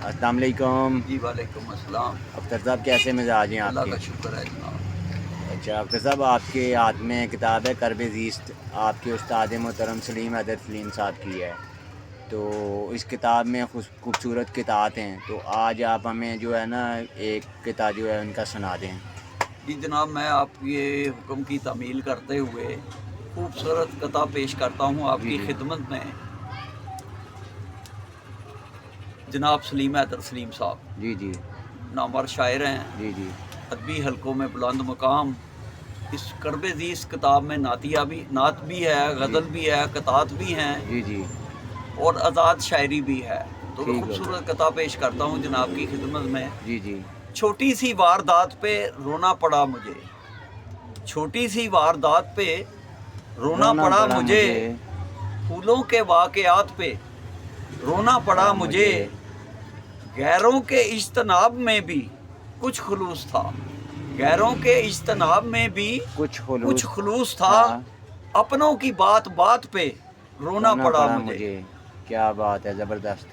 अस्सलाम वालेकुम। जी वालेकुम अस्सलाम। अख्तर साहब कैसे मिजाज हैं अल्लाह आपके? का शुक्र है जनाब। अच्छा अख्तर साहब, आपके हाथ में किताब है कर्ब ज़ीस्ट, आपके उस्ताद मोहतरम सलीम हैदर सलीम साहब की है। तो इस किताब में खूबसूरत किताब हैं, तो आज आप हमें जो है ना एक किताब जो है उनका सुना दें। जी जनाब, मैं आपके हुक्म की तामील करते हुए खूबसूरत कथा पेश करता हूँ जी आपकी जी खिदमत में। जनाब सलीम हैदर सलीम साहब जी जी नामवर शायर हैं, जी जी अदबी हलकों में बुलंद मकाम। इस कर्ब अज़ीज़ किताब में नात भी है, जी गज़ल भी है, कतात भी हैं जी जी और आज़ाद शायरी भी है। तो मैं ठीक हो गया। खूबसूरत कथा पेश करता हूँ जनाब की खिदमत में। जी जी छोटी सी वारदात पे रोना पड़ा मुझे, छोटी सी वारदात पे रोना रोना पड़ा पड़ा मुझे, मुझे, फूलों के वाकयात पे रोना पड़ा मुझे। गैरों के इज्तनाब में भी कुछ खुलूस था, गैरों के इज्तनाब में भी कुछ कुछ खुलूस खुलूस था। था, अपनों की बात बात पे रोना रोना पड़ा पड़ा मुझे। मुझे। क्या बात है, ज़बरदस्त।